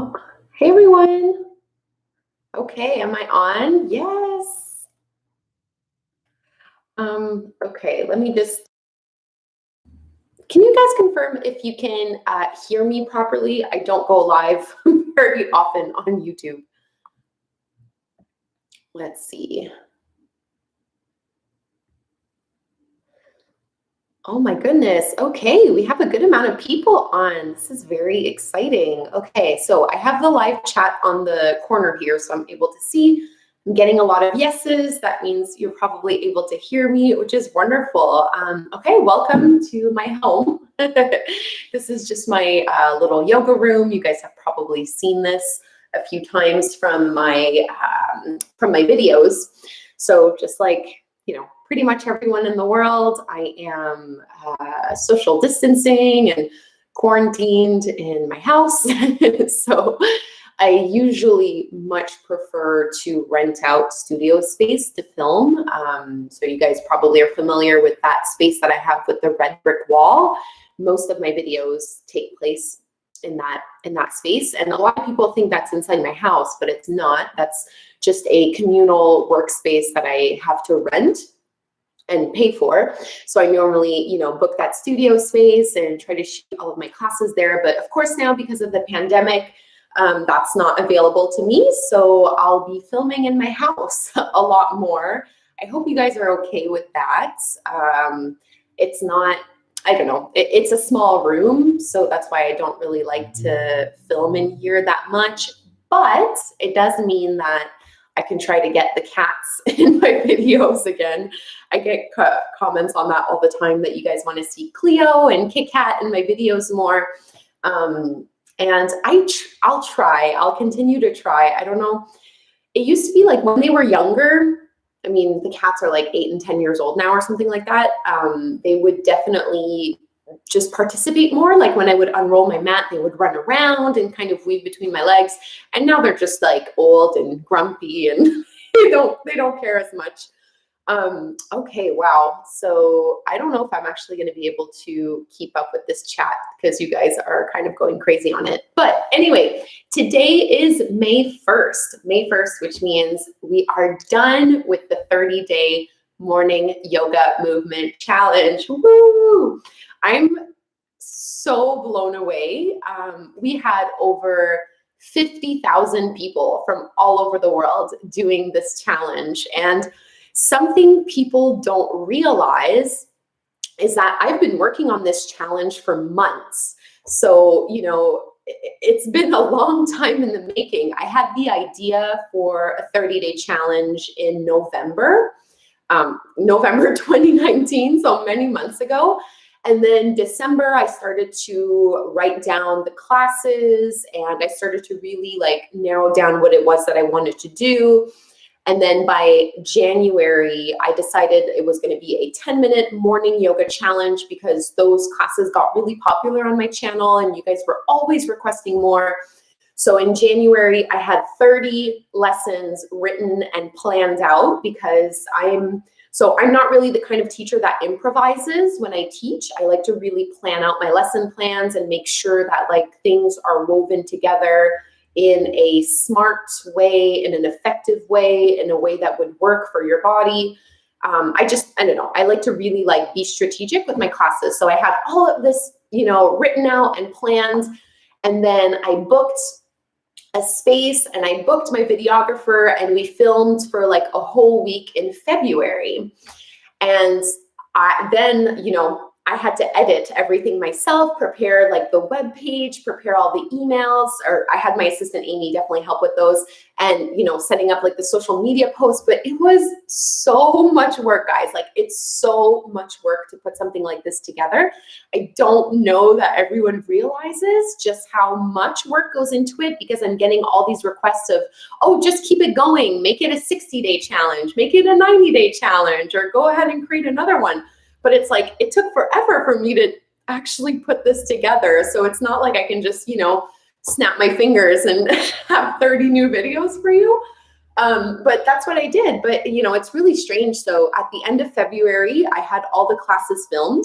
Oh, hey everyone. Okay, am I on? Yes. Okay, let me just, can you guys confirm if you can hear me properly? I don't go live very often on YouTube. Let's see. Oh my goodness. Okay, we have a good amount of people on. This is very exciting. Okay, so I have the live chat on the corner here, so I'm able to see. I'm getting a lot of yeses. That means you're probably able to hear me, which is wonderful. Okay, welcome to my home. This is just my little yoga room. You guys have probably seen this a few times from my videos. So just like, pretty much everyone in the world, I am social distancing and quarantined in my house. So I usually much prefer to rent out studio space to film. So you guys probably are familiar with that space that I have with the red brick wall. Most of my videos take place in that space. And a lot of people think that's inside my house, but it's not. That's just a communal workspace that I have to rent and pay for. So I normally, book that studio space and try to shoot all of my classes there. But of course now, because of the pandemic, that's not available to me. So I'll be filming in my house a lot more. I hope you guys are okay with that. It's not, I don't know, it's a small room. So that's why I don't really like to film in here that much. But it does mean that I can try to get the cats in my videos again. I get comments on that all the time that you guys want to see Cleo and Kit Kat in my videos more. And I'll continue to try. I don't know. It used to be like when they were younger, I mean, the cats are like 8 and 10 years old now or something like that. They would definitely just participate more. Like when I would unroll my mat, they would run around and kind of weave between my legs. And now they're just like old and grumpy and they don't care as much. Okay, wow. So I don't know if I'm actually going to be able to keep up with this chat because you guys are kind of going crazy on it. But anyway, today is May 1st, which means we are done with the 30-day morning yoga movement challenge. Woo! I'm so blown away. We had over 50,000 people from all over the world doing this challenge. And something people don't realize is that I've been working on this challenge for months. So, it's been a long time in the making. I had the idea for a 30-day challenge in November 2019, so many months ago. And then December, I started to write down the classes and I started to really narrow down what it was that I wanted to do. And then by January, I decided it was going to be a 10-minute morning yoga challenge because those classes got really popular on my channel and you guys were always requesting more. So in January, I had 30 lessons written and planned out because I'm not really the kind of teacher that improvises when I teach. I like to really plan out my lesson plans and make sure that things are woven together in a smart way, in an effective way, in a way that would work for your body. I don't know. I like to really be strategic with my classes. So I had all of this, written out and planned. And then I booked a space and I booked my videographer and we filmed for a whole week in February. And then, I had to edit everything myself, prepare the web page, prepare all the emails, or I had my assistant Amy definitely help with those and, setting up the social media posts, but it was so much work, guys. It's so much work to put something like this together. I don't know that everyone realizes just how much work goes into it because I'm getting all these requests of, oh, just keep it going, make it a 60-day challenge, make it a 90-day challenge, or go ahead and create another one. But it's it took forever for me to actually put this together. So it's not like I can just, snap my fingers and have 30 new videos for you. But that's what I did. But, it's really strange. So at the end of February, I had all the classes filmed.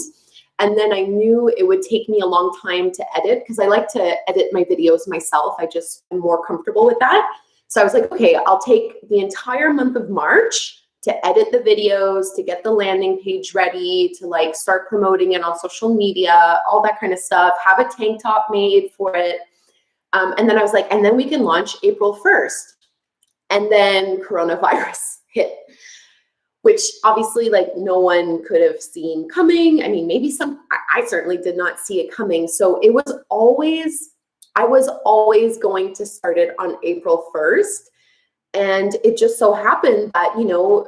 And then I knew it would take me a long time to edit because I like to edit my videos myself. I just am more comfortable with that. So I was like, okay, I'll take the entire month of March to edit the videos, to get the landing page ready, to like start promoting it on social media, all that kind of stuff, have a tank top made for it. And then I was like, and then we can launch April 1st. And then coronavirus hit, which obviously like no one could have seen coming. I mean, maybe I certainly did not see it coming. So I was always going to start it on April 1st. And it just so happened that,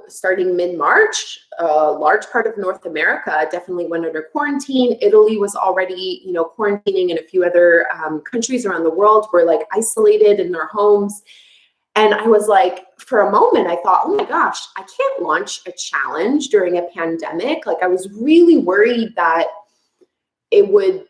starting mid-March, a large part of North America definitely went under quarantine. Italy was already, quarantining, and a few other countries around the world were like isolated in their homes. And I was like, for a moment, I thought, oh my gosh, I can't launch a challenge during a pandemic. Like I was really worried that it would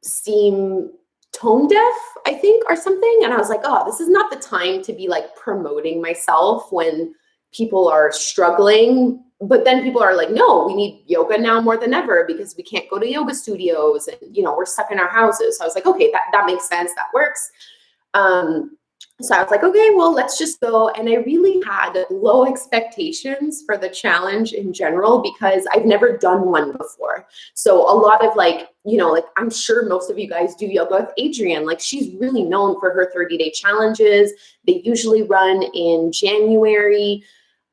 seem tone deaf, I think, or something. And I was like, oh, this is not the time to be like promoting myself when people are struggling. But then people are like, no, we need yoga now more than ever because we can't go to yoga studios and, we're stuck in our houses. So I was like, okay, that makes sense. That works. So I was like, okay, well, let's just go. And I really had low expectations for the challenge in general because I've never done one before. So a lot of like I'm sure most of you guys do yoga with Adrienne. Like she's really known for her 30-day challenges. They usually run in January.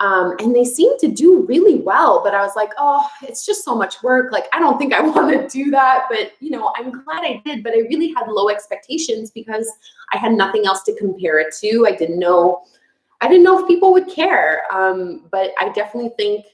And they seem to do really well, but I was like, oh, it's just so much work. Like, I don't think I want to do that, but I'm glad I did, but I really had low expectations because I had nothing else to compare it to. I didn't know if people would care. But I definitely think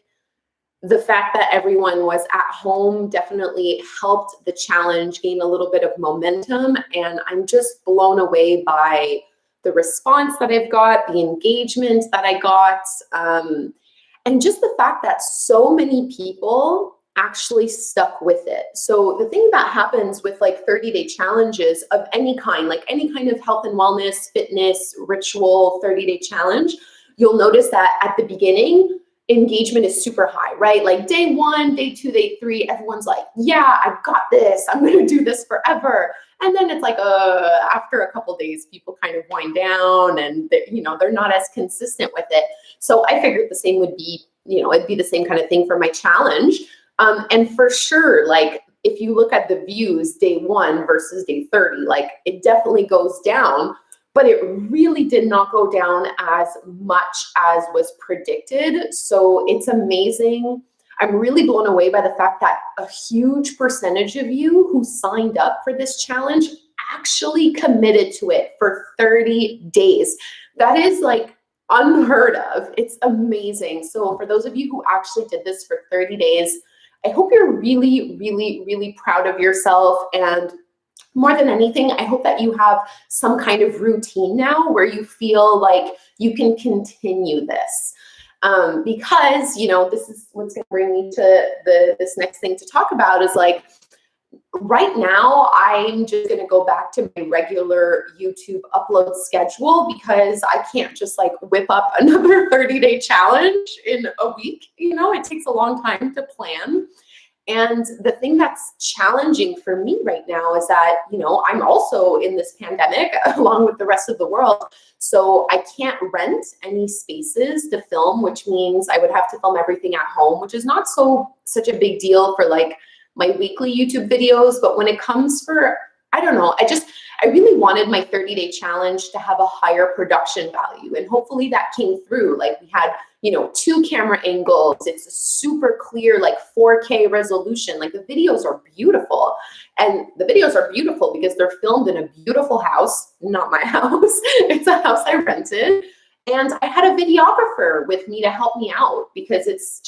the fact that everyone was at home definitely helped the challenge gain a little bit of momentum. And I'm just blown away by the response that I've got, the engagement that I got, and just the fact that so many people actually stuck with it. So the thing that happens with like 30-day challenges of any kind, like any kind of health and wellness, fitness, ritual 30-day challenge, you'll notice that at the beginning, engagement is super high, right? Like day 1, day 2, day 3, everyone's like, yeah, I've got this. I'm going to do this forever. And then it's like, after a couple days, people kind of wind down and they're not as consistent with it. So I figured the same would be, it'd be the same kind of thing for my challenge. And for sure, like if you look at the views day 1 versus day 30, like it definitely goes down, but it really did not go down as much as was predicted. So it's amazing. I'm really blown away by the fact that a huge percentage of you who signed up for this challenge actually committed to it for 30 days. That is like unheard of. It's amazing. So for those of you who actually did this for 30 days, I hope you're really, really, really proud of yourself. And more than anything, I hope that you have some kind of routine now where you feel like you can continue this. Because, this is what's going to bring me to this next thing to talk about is like, right now, I'm just going to go back to my regular YouTube upload schedule because I can't just like whip up another 30-day challenge in a week. It takes a long time to plan. And the thing that's challenging for me right now is that, I'm also in this pandemic along with the rest of the world. So I can't rent any spaces to film, which means I would have to film everything at home, which is not such a big deal for like my weekly YouTube videos. But when it comes for, I don't know, I really wanted my 30-day challenge to have a higher production value. And hopefully that came through. Like we had, 2 camera angles. It's a super clear, like 4K resolution. Like the videos are beautiful. And the videos are beautiful because they're filmed in a beautiful house, not my house. It's a house I rented. And I had a videographer with me to help me out because it's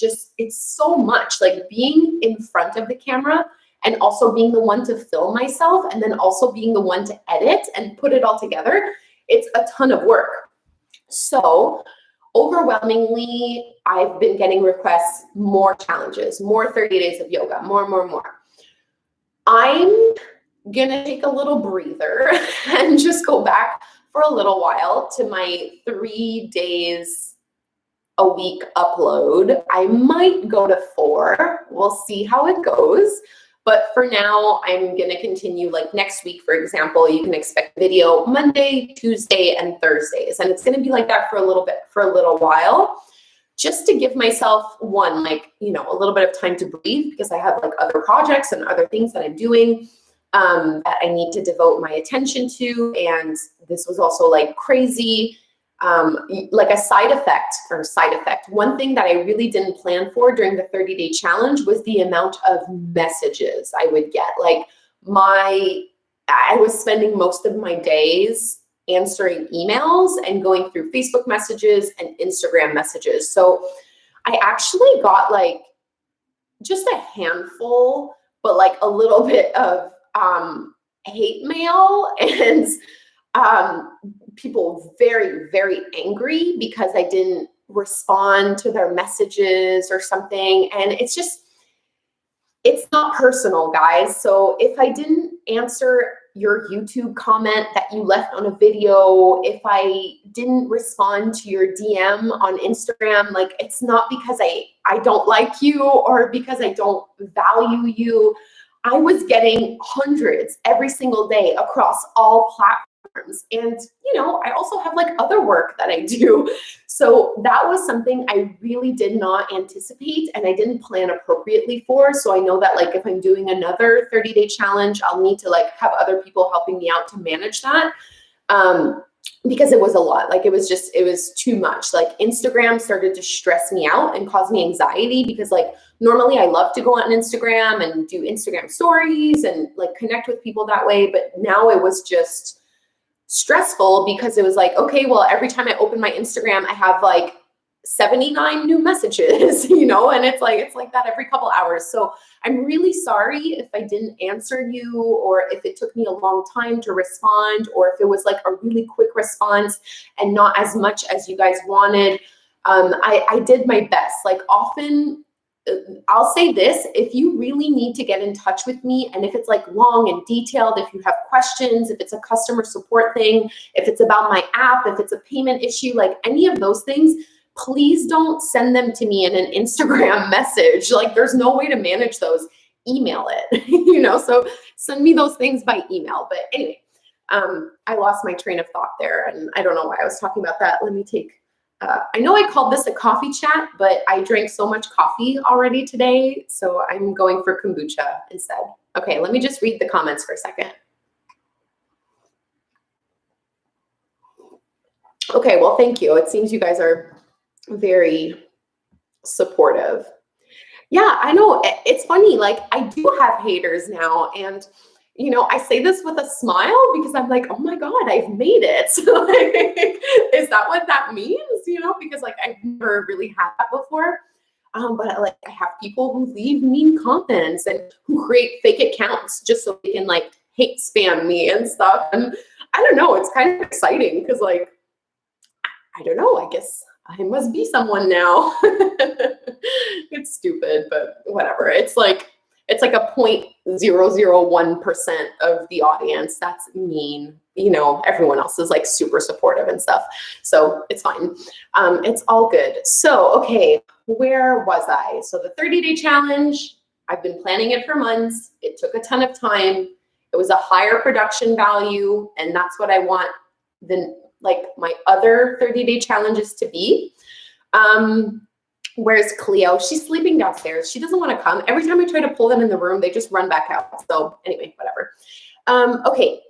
so much like being in front of the camera and also being the one to film myself and then also being the one to edit and put it all together. It's a ton of work. So overwhelmingly, I've been getting requests, more challenges, more 30 days of yoga, more. I'm going to take a little breather and just go back for a little while to my 3 days a week upload. I might go to 4. We'll see how it goes. But for now, I'm going to continue. Like next week, for example, you can expect video Monday, Tuesday, and Thursdays. And it's going to be like that for a little while, just to give myself one, like, you know, a little bit of time to breathe, because I have like other projects and other things that I'm doing that I need to devote my attention to. And this was also like crazy. Like a side effect. One thing that I really didn't plan for during the 30-day challenge was the amount of messages I would get. Like I was spending most of my days answering emails and going through Facebook messages and Instagram messages. So I actually got like just a handful, but like a little bit of hate mail and people very, very angry because I didn't respond to their messages or something. And it's not personal, guys. So if I didn't answer your YouTube comment that you left on a video, if I didn't respond to your DM on Instagram, like, it's not because I don't like you or because I don't value you. I was getting hundreds every single day across all platforms. And, you know, I also have like other work that I do. So that was something I really did not anticipate and I didn't plan appropriately for. So I know that like if I'm doing another 30-day challenge, I'll need to like have other people helping me out to manage that. Because it was a lot. Like it was too much. Like Instagram started to stress me out and cause me anxiety, because like normally I love to go on Instagram and do Instagram stories and like connect with people that way. But now it was just stressful because it was like, okay, well, every time I open my Instagram, I have like 79 new messages, you know, and it's like that every couple hours. So I'm really sorry if I didn't answer you, or if it took me a long time to respond, or if it was like a really quick response and not as much as you guys wanted. I did my best. Like often, I'll say this, if you really need to get in touch with me, and if it's like long and detailed, if you have questions, if it's a customer support thing, if it's about my app, if it's a payment issue, like any of those things, please don't send them to me in an Instagram message. Like there's no way to manage those. Email it, you know, so send me those things by email. But anyway, I lost my train of thought there and I don't know why I was talking about that. Let me take, I know I called this a coffee chat, but I drank so much coffee already today. So I'm going for kombucha instead. Okay, let me just read the comments for a second. Okay, well, thank you. It seems you guys are very supportive. Yeah, I know. It's funny. Like I do have haters now, and you know, I say this with a smile because I'm like, oh my God, I've made it. Like, is that what that means? You know, because like I've never really had that before. But like I have people who leave mean comments and who create fake accounts just so they can like hate spam me and stuff. And I don't know, it's kind of exciting because like, I don't know, I guess I must be someone now. It's stupid, but whatever. It's like a 0.001% of the audience that's mean. You know, everyone else is like super supportive and stuff. So it's fine. It's all good. So, okay, where was I? So the 30-day challenge, I've been planning it for months. It took a ton of time. It was a higher production value, and that's what I want like my other 30-day challenges to be. Where's Cleo? She's sleeping downstairs. She doesn't want to come. Every time I try to pull them in the room, they just run back out. So anyway, whatever. Okay,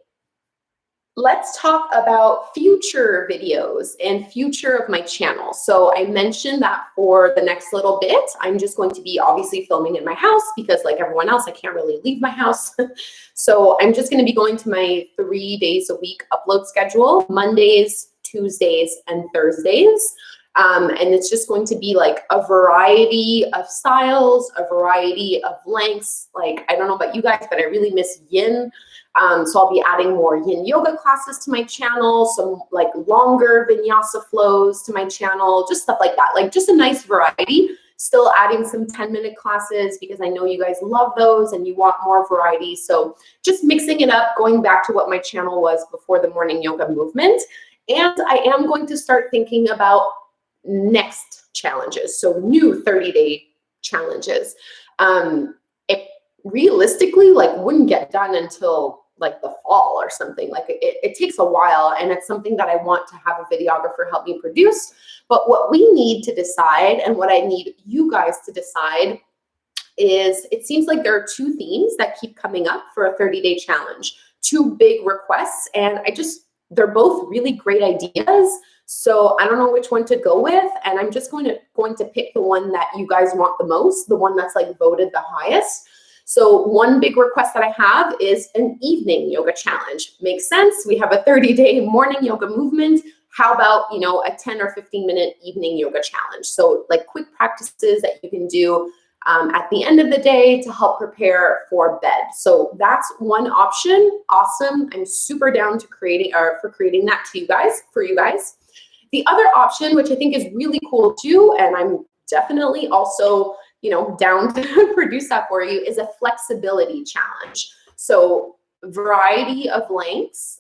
let's talk about future videos and future of my channel. So I mentioned that for the next little bit, I'm just going to be obviously filming in my house because like everyone else, I can't really leave my house. So I'm just going to be going to my 3 days a week upload schedule, Mondays, Tuesdays, and Thursdays. And it's just going to be like a variety of styles, a variety of lengths. Like, I don't know about you guys, but I really miss yin. So I'll be adding more yin yoga classes to my channel, some like longer vinyasa flows to my channel, just stuff like that. Like just a nice variety, still adding some 10-minute classes because I know you guys love those and you want more variety. So just mixing it up, going back to what my channel was before the morning yoga movement. And I am going to start thinking about next challenges, so new 30-day challenges. realistically, like, wouldn't get done until like the fall or something. Like it takes a while, and it's something that I want to have a videographer help me produce. But what we need to decide, and what I need you guys to decide, is it seems like there are two themes that keep coming up for a 30-day challenge, two big requests, and they're both really great ideas. So I don't know which one to go with, and I'm just going to pick the one that you guys want the most, the one that's like voted the highest. So one big request that I have is an evening yoga challenge. Makes sense. We have a 30-day morning yoga movement. How about, a 10 or 15-minute evening yoga challenge? So like quick practices that you can do at the end of the day to help prepare for bed. So that's one option. Awesome. I'm super down to creating that for you guys. The other option, which I think is really cool too, and I'm definitely also down to produce that for you, is a flexibility challenge. So variety of lengths,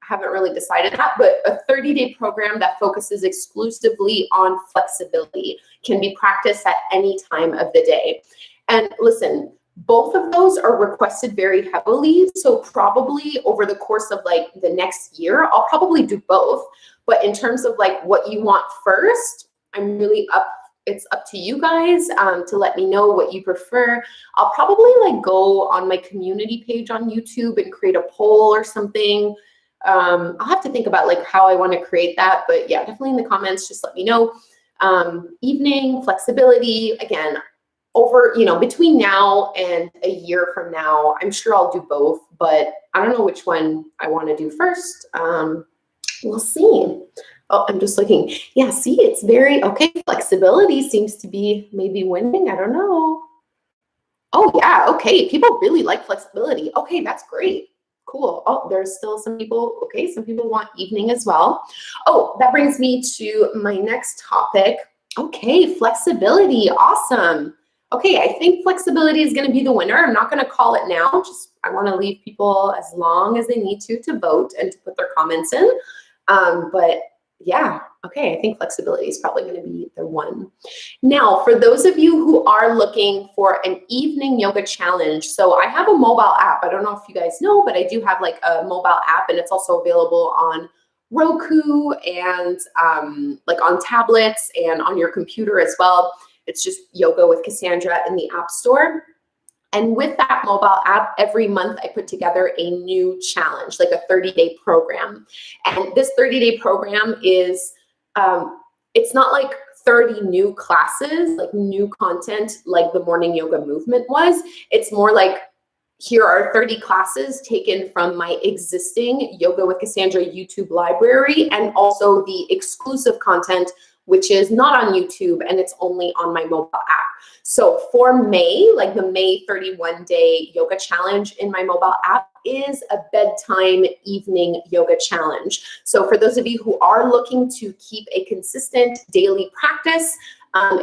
haven't really decided that, but a 30-day program that focuses exclusively on flexibility can be practiced at any time of the day. And listen, both of those are requested very heavily. So probably over the course of like the next year, I'll probably do both. But in terms of like what you want first, it's up to you guys to let me know what you prefer. I'll probably like go on my community page on YouTube and create a poll or something. I'll have to think about like how I want to create that, but yeah, definitely in the comments, just let me know. Evening flexibility, again, over, between now and a year from now, I'm sure I'll do both, but I don't know which one I want to do first. We'll see. Oh, I'm just looking. Yeah, see, it's very, okay, flexibility seems to be maybe winning. I don't know. Oh, yeah, okay. People really like flexibility. Okay, that's great. Cool. Oh, there's still some people. Okay, some people want evening as well. Oh, that brings me to my next topic. Okay, flexibility. Awesome. Okay, I think flexibility is going to be the winner. I'm not going to call it now. I want to leave people as long as they need to vote and to put their comments in. But yeah, okay, I think flexibility is probably going to be the one. Now, for those of you who are looking for an evening yoga challenge, so I have a mobile app. I don't know if you guys know, but I do have like a mobile app, and it's also available on Roku and like on tablets and on your computer as well. It's just Yoga with Kassandra in the App Store. And with that mobile app, every month I put together a new challenge, like a 30-day program. And this 30-day program is, it's not like 30 new classes, like new content, like the morning yoga movement was. It's more like, here are 30 classes taken from my existing Yoga with Kassandra YouTube library, and also the exclusive content, which is not on YouTube and it's only on my mobile app. So for May, like the May 31-day yoga challenge in my mobile app is a bedtime evening yoga challenge. So for those of you who are looking to keep a consistent daily practice,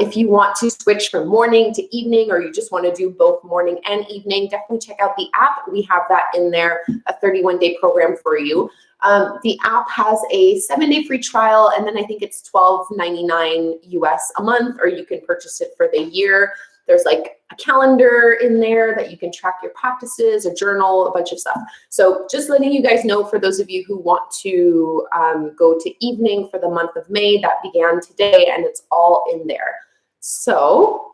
if you want to switch from morning to evening, or you just want to do both morning and evening, definitely check out the app. We have that in there, a 31-day program for you. The app has a 7-day free trial, and then I think it's $12.99 US a month, or you can purchase it for the year. There's like a calendar in there that you can track your practices, a journal, a bunch of stuff. So just letting you guys know, for those of you who want to go to evening for the month of May, that began today, and it's all in there. So,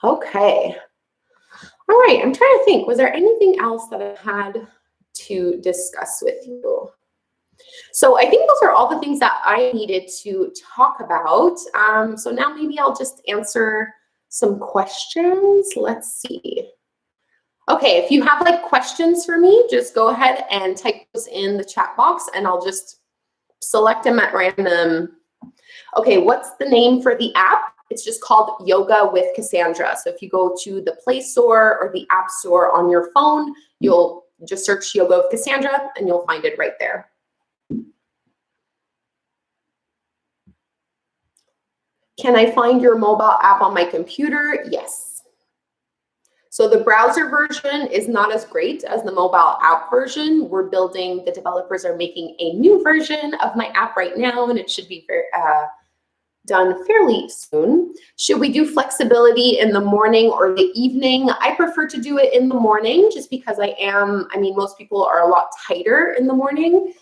okay. All right, I'm trying to think, was there anything else that I had to discuss with you? So I think those are all the things that I needed to talk about. So now maybe I'll just answer some questions. Let's see. Okay, if you have like questions for me, just go ahead and type those in the chat box, and I'll just select them at random. Okay, what's the name for the app? It's just called Yoga with Kassandra. So if you go to the Play Store or the App Store on your phone, you'll just search Yoga with Kassandra and you'll find it right there. Can I find your mobile app on my computer? Yes. So the browser version is not as great as the mobile app version. The developers are making a new version of my app right now, and it should be very, done fairly soon. Should we do flexibility in the morning or the evening? I prefer to do it in the morning just because most people are a lot tighter in the morning.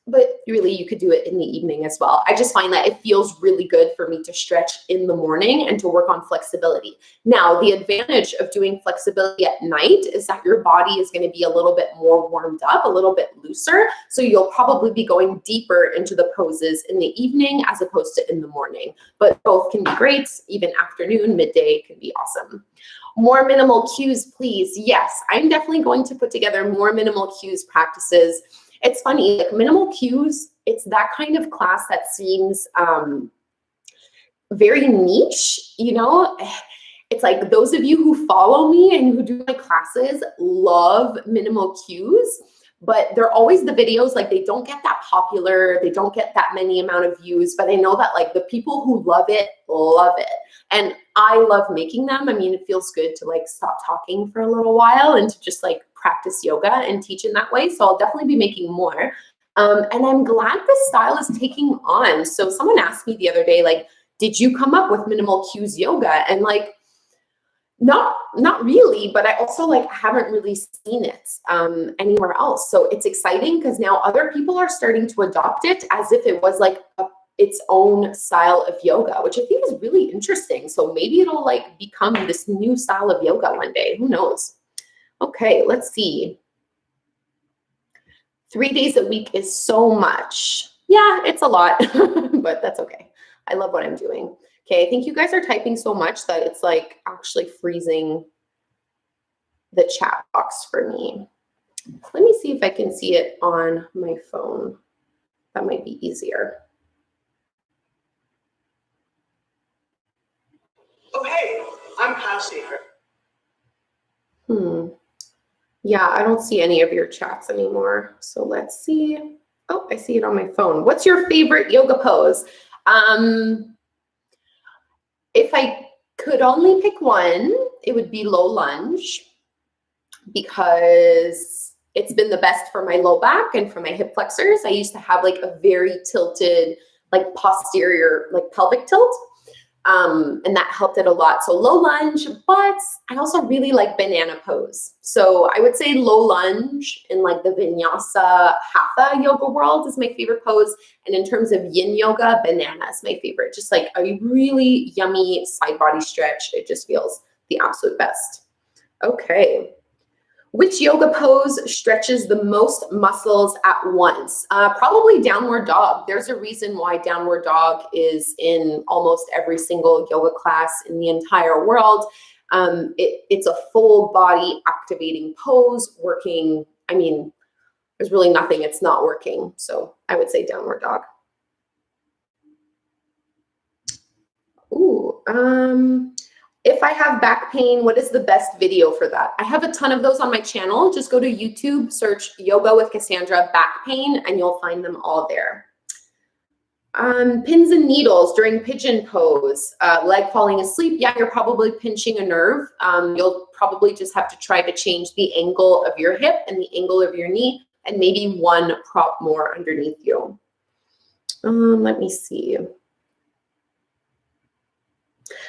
But really you could do it in the evening as well. I just find that it feels really good for me to stretch in the morning and to work on flexibility. Now, the advantage of doing flexibility at night is that your body is going to be a little bit more warmed up, a little bit looser. So you'll probably be going deeper into the poses in the evening as opposed to in the morning. But both can be great. Even afternoon, midday can be awesome. More minimal cues, please. Yes, I'm definitely going to put together more minimal cues practices. It's funny, like minimal cues, it's that kind of class that seems very niche, you know? It's like those of you who follow me and who do my classes love minimal cues, but they're always the videos, like they don't get that popular, they don't get that many amount of views, but I know that like the people who love it. And I love making them. I mean, it feels good to like stop talking for a little while and to just like practice yoga and teach in that way. So I'll definitely be making more. And I'm glad this style is taking on. So someone asked me the other day, like, did you come up with minimal cues yoga? And like, not really, but I also like haven't really seen it anywhere else. So it's exciting because now other people are starting to adopt it as if it was like its own style of yoga, which I think is really interesting. So maybe it'll like become this new style of yoga one day. Who knows? Okay, let's see. 3 days a week is so much. Yeah, it's a lot, but that's okay. I love what I'm doing. Okay, I think you guys are typing so much that it's like actually freezing the chat box for me. Let me see if I can see it on my phone. That might be easier. Oh, hey, I'm Cassie. Yeah, I don't see any of your chats anymore. So let's see. Oh, I see it on my phone. What's your favorite yoga pose? If I could only pick one, it would be low lunge because it's been the best for my low back and for my hip flexors. I used to have like a very tilted, like posterior, like pelvic tilt. And that helped it a lot. So low lunge, but I also really like banana pose. So I would say low lunge in like the vinyasa hatha yoga world is my favorite pose. And in terms of yin yoga, banana is my favorite. Just like a really yummy side body stretch. It just feels the absolute best. Okay. Which yoga pose stretches the most muscles at once? Probably downward dog. There's a reason why downward dog is in almost every single yoga class in the entire world. It's a full body activating pose working. I mean, there's really nothing it's not working. So I would say downward dog. Ooh, if I have back pain, what is the best video for that? I have a ton of those on my channel. Just go to YouTube, search Yoga with Kassandra back pain, and you'll find them all there. Pins and needles during pigeon pose, leg falling asleep. Yeah, you're probably pinching a nerve. You'll probably just have to try to change the angle of your hip and the angle of your knee and maybe one prop more underneath you. Let me see.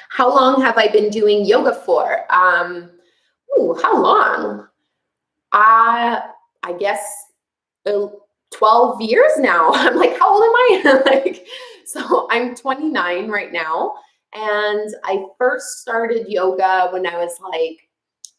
How long have I been doing yoga for? How long? I guess 12 years now. I'm like, how old am I? So I'm 29 right now. And I first started yoga when I was like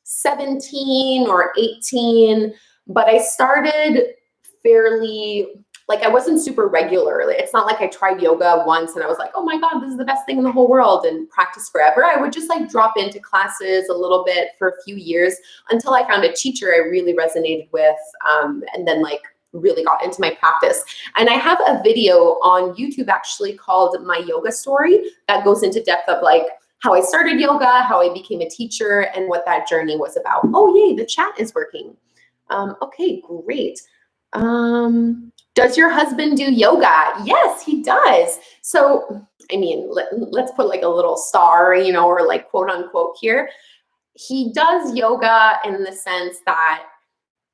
17 or 18, but I started fairly, like I wasn't super regular. It's not like I tried yoga once and I was like, oh my God, this is the best thing in the whole world and practice forever. I would just like drop into classes a little bit for a few years until I found a teacher I really resonated with, and then like really got into my practice. And I have a video on YouTube actually called My Yoga Story that goes into depth of like how I started yoga, how I became a teacher, and what that journey was about. Oh, yay, the chat is working. Okay, great. Does your husband do yoga? Yes, he does. So, I mean, let's put like a little star, you know, or like quote unquote here. He does yoga in the sense that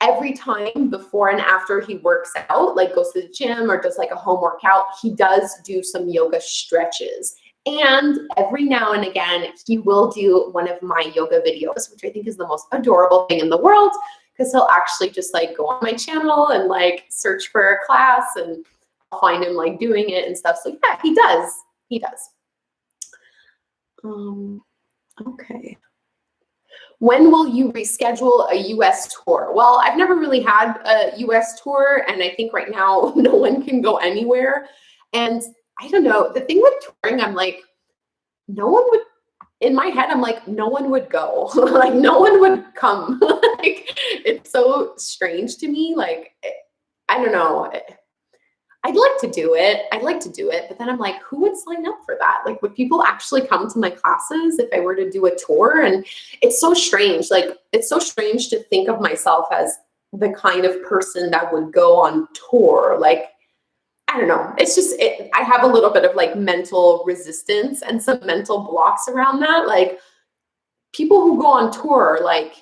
every time before and after he works out, like goes to the gym or does like a home workout, he does do some yoga stretches. And every now and again, he will do one of my yoga videos, which I think is the most adorable thing in the world, because he'll actually just like go on my channel and like search for a class, and I'll find him like doing it and stuff. So yeah, he does. He does. Okay. When will you reschedule a US tour? Well, I've never really had a US tour, and I think right now no one can go anywhere. And I don't know, the thing with touring, I'm like, no one would, in my head, I'm like, no one would go. Like, no one would come. Like, it's so strange to me. Like, I don't know. I'd like to do it. I'd like to do it. But then I'm like, who would sign up for that? Like, would people actually come to my classes if I were to do a tour? And it's so strange. Like, it's so strange to think of myself as the kind of person that would go on tour. Like, I don't know. It's just, I have a little bit of like mental resistance and some mental blocks around that. Like, people who go on tour are like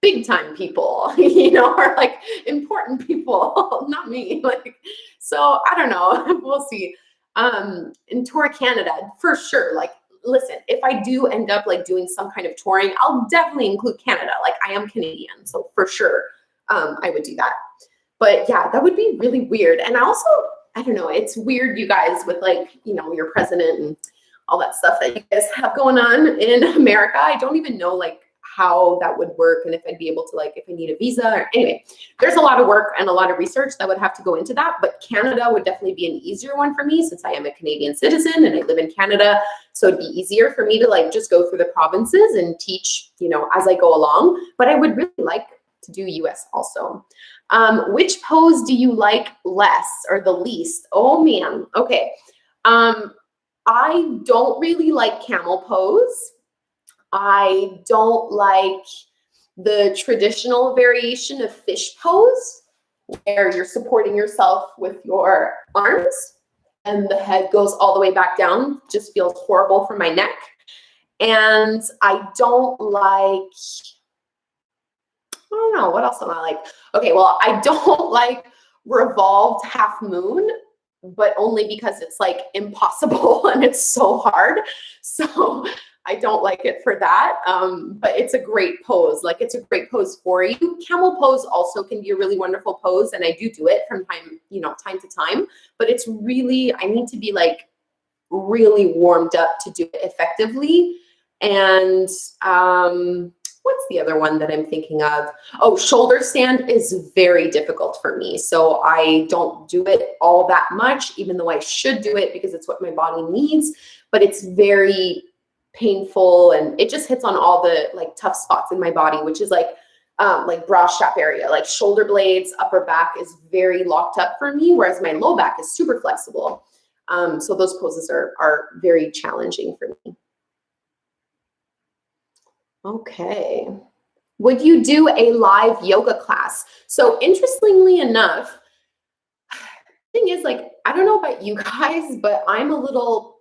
big time people, you know, are like important people, not me. Like, so I don't know. We'll see. In Tour Canada, for sure. Like, listen, if I do end up like doing some kind of touring, I'll definitely include Canada. Like, I am Canadian, so for sure, I would do that. But yeah, that would be really weird. And I don't know, it's weird, you guys, with like, you know, your president and all that stuff that you guys have going on in America. I don't even know like how that would work, and if I'd be able to, like, if I need a visa or anyway, there's a lot of work and a lot of research that would have to go into that. But Canada would definitely be an easier one for me, since I am a Canadian citizen and I live in Canada. So it'd be easier for me to like just go through the provinces and teach, you know, as I go along. But I would really like to do US also. Which pose do you like less or the least? Oh man. Okay. I don't really like camel pose. I don't like the traditional variation of fish pose, where you're supporting yourself with your arms and the head goes all the way back down. Just feels horrible for my neck. And I don't like, I don't know, what else don't I like? Okay, well, I don't like revolved half moon, but only because it's like impossible and it's so hard. So I don't like it for that. But it's a great pose. Like, it's a great pose for you. Camel pose also can be a really wonderful pose, and I do it from time to time. But it's really, I need to be like really warmed up to do it effectively. And what's the other one that I'm thinking of? Oh, shoulder stand is very difficult for me. So I don't do it all that much, even though I should do it because it's what my body needs. But it's very painful, and it just hits on all the like tough spots in my body, which is like bra strap area, like shoulder blades, upper back is very locked up for me, whereas my low back is super flexible. So those poses are very challenging for me. Okay. Would you do a live yoga class? So interestingly enough, thing is, like, I don't know about you guys, but I'm a little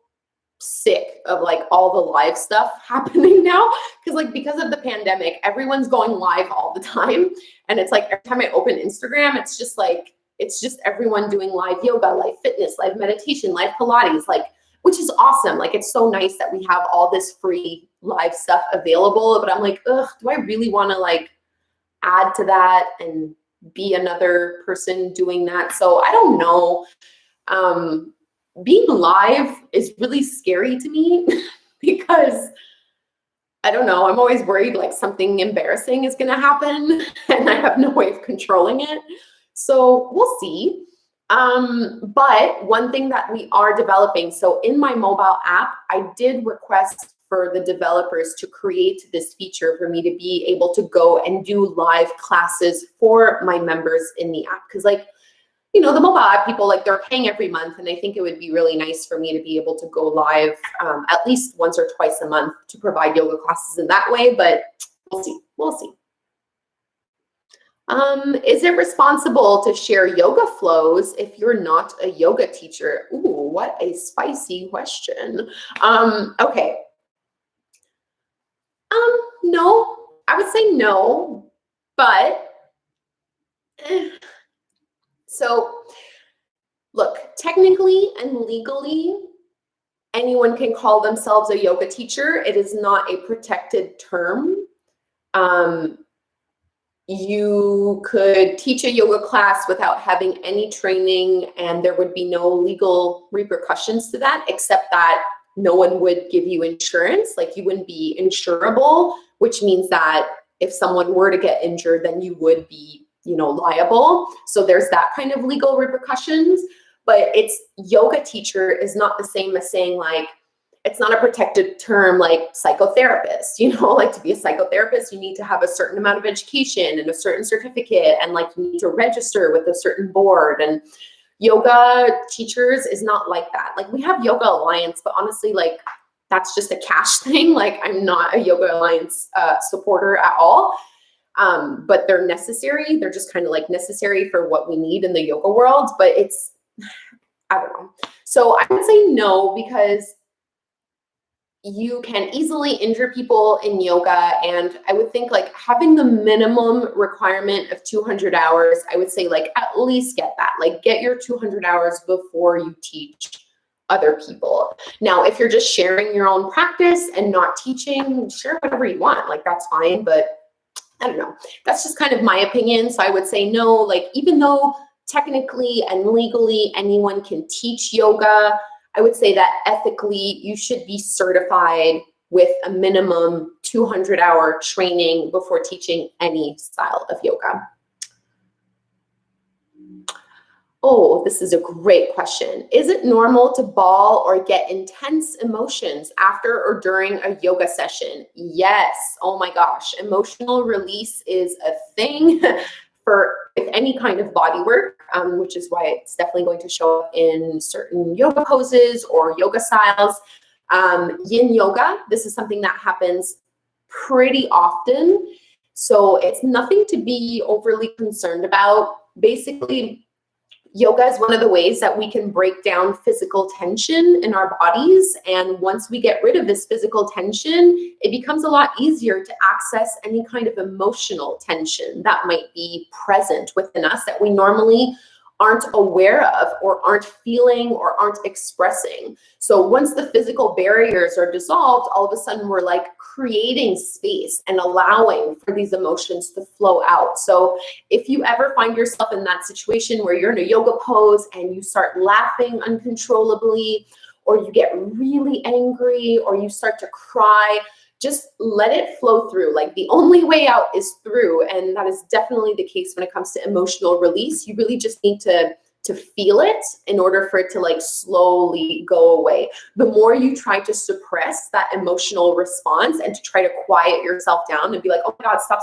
sick of like all the live stuff happening now, because of the pandemic, everyone's going live all the time. And it's like every time I open Instagram, it's just everyone doing live yoga, live fitness, live meditation, live Pilates, like, which is awesome. Like, it's so nice that we have all this free live stuff available, but I'm like, ugh, do I really want to like add to that and be another person doing that? So I don't know. Being live is really scary to me because I don't know, I'm always worried like something embarrassing is going to happen and I have no way of controlling it. So we'll see. But one thing that we are developing, so in my mobile app, I did request for the developers to create this feature for me to be able to go and do live classes for my members in the app. Because like, you know, the mobile app people, like, they're paying every month, and I think it would be really nice for me to be able to go live at least once or twice a month to provide yoga classes in that way, but we'll see. We'll see. Is it responsible to share yoga flows if you're not a yoga teacher? Ooh, what a spicy question. Okay. No, I would say no, but So look, technically and legally, anyone can call themselves a yoga teacher. It is not a protected term. You could teach a yoga class without having any training, and there would be no legal repercussions to that, except that no one would give you insurance. Like, you wouldn't be insurable, which means that if someone were to get injured, then you would be, liable. So there's that kind of legal repercussions. But yoga teacher is not the same as saying, like, it's not a protected term like psychotherapist. Like, to be a psychotherapist, you need to have a certain amount of education and a certain certificate, and like you need to register with a certain board. And yoga teachers is not like that. Like, we have Yoga Alliance, but honestly, like, that's just a cash thing. Like, I'm not a Yoga Alliance supporter at all. But they're necessary. They're just kind of like necessary for what we need in the yoga world. But I don't know. So I would say no, because you can easily injure people in yoga. And I would think, like, having the minimum requirement of 200 hours, I would say, like, at least get that. Like, get your 200 hours before you teach other people. Now, if you're just sharing your own practice and not teaching, share whatever you want. Like, that's fine. But I don't know. That's just kind of my opinion. So I would say no. Like, even though technically and legally anyone can teach yoga, I would say that ethically you should be certified with a minimum 200-hour training before teaching any style of yoga. Oh, this is a great question. Is it normal to bawl or get intense emotions after or during a yoga session? Yes. Oh my gosh. Emotional release is a thing for any kind of body work, which is why it's definitely going to show up in certain yoga poses or yoga styles. Yin Yoga, this is something that happens pretty often. So it's nothing to be overly concerned about. Basically, yoga is one of the ways that we can break down physical tension in our bodies. And once we get rid of this physical tension, it becomes a lot easier to access any kind of emotional tension that might be present within us that we normally aren't aware of or aren't feeling or aren't expressing. So once the physical barriers are dissolved, all of a sudden we're like creating space and allowing for these emotions to flow out. So if you ever find yourself in that situation where you're in a yoga pose and you start laughing uncontrollably, or you get really angry, or you start to cry, just let it flow through. Like, the only way out is through. And that is definitely the case when it comes to emotional release. You really just need to feel it in order for it to like slowly go away. The more you try to suppress that emotional response and to try to quiet yourself down and be like, oh my God, stop,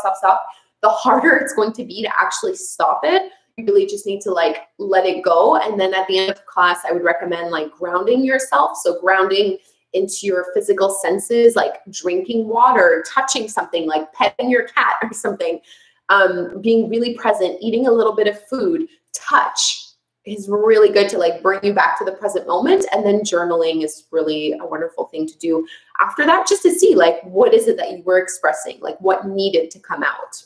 the harder it's going to be to actually stop it. You really just need to like let it go. And then at the end of the class, I would recommend like grounding yourself. So grounding into your physical senses, like drinking water, touching something, like petting your cat or something, being really present, eating a little bit of food. Touch is really good to like bring you back to the present moment. And then journaling is really a wonderful thing to do after that, just to see like, what is it that you were expressing, like what needed to come out.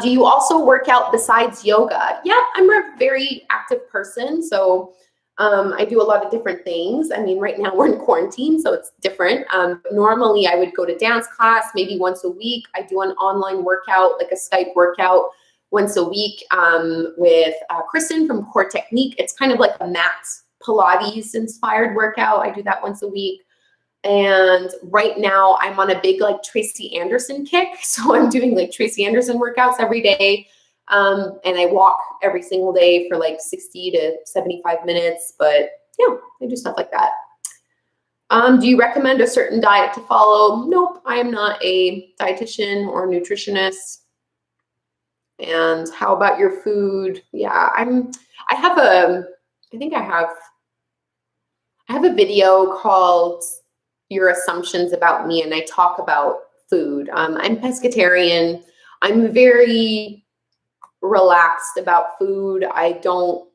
Do you also work out besides yoga? Yeah, I'm a very active person. So I do a lot of different things. I mean, right now we're in quarantine, so it's different. Normally I would go to dance class maybe once a week. I do an online workout, like a Skype workout once a week with Kristen from Core Technique. It's kind of like a mat Pilates inspired workout. I do that once a week. And right now I'm on a big like Tracy Anderson kick. So I'm doing like Tracy Anderson workouts every day. And I walk every single day for like 60 to 75 minutes. But yeah, I do stuff like that. Do you recommend a certain diet to follow? Nope, I am not a dietitian or nutritionist. And how about your food? Yeah, I have a video called Your Assumptions About Me, and I talk about food. I'm pescatarian. I'm very relaxed about food. I don't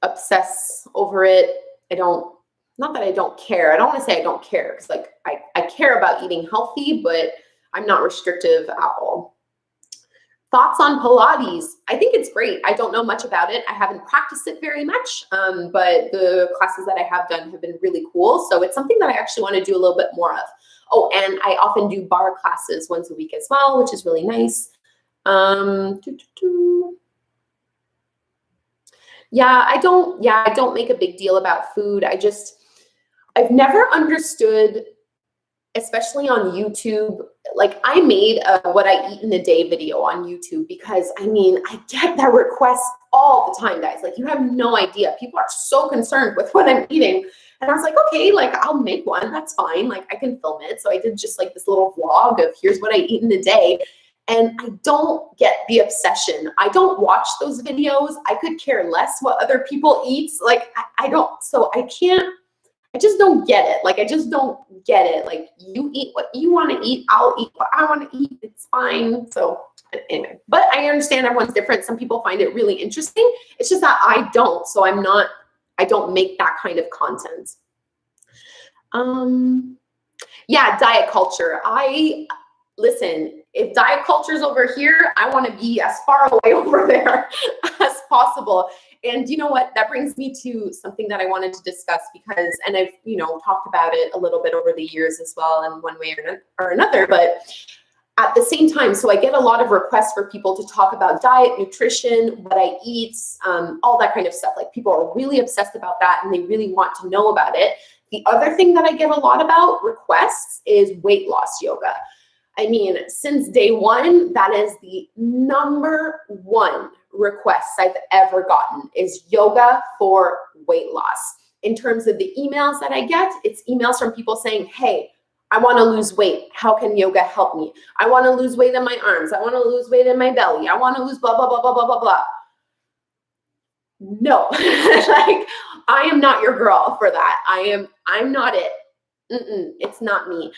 obsess over it. Not that I don't care. I don't want to say I don't care, because like I care about eating healthy, but I'm not restrictive at all. Thoughts on Pilates? I think it's great. I don't know much about it. I haven't practiced it very much, but the classes that I have done have been really cool. So it's something that I actually want to do a little bit more of. Oh, and I often do bar classes once a week as well, which is really nice. Yeah, I don't make a big deal about food. I've never understood, especially on YouTube, like I made a what I eat in a day video on YouTube because I mean, I get that request all the time, guys. Like you have no idea. People are so concerned with what I'm eating. And I was like, okay, like I'll make one. That's fine. Like I can film it. So I did just like this little vlog of here's what I eat in a day. And I don't get the obsession. I don't watch those videos. I could care less what other people eat. Like I don't, so I just don't get it. Like, I just don't get it. Like, you eat what you want to eat. I'll eat what I want to eat. It's fine. So anyway, but I understand everyone's different. Some people find it really interesting. It's just that I don't. So I don't make that kind of content. Yeah, diet culture. Listen, if diet culture is over here, I want to be as far away over there as possible. And you know what? That brings me to something that I wanted to discuss because, and I've, talked about it a little bit over the years as well in one way or another, but at the same time, so I get a lot of requests for people to talk about diet, nutrition, what I eat, all that kind of stuff. Like people are really obsessed about that and they really want to know about it. The other thing that I get a lot about requests is weight loss yoga. I mean, since day one, that is the number one request I've ever gotten is yoga for weight loss. In terms of the emails that I get, it's emails from people saying, hey, I want to lose weight. How can yoga help me? I want to lose weight in my arms. I want to lose weight in my belly. I want to lose blah, blah, blah, blah, blah, blah, blah. No, like I am not your girl for that. I'm not it. It's not me.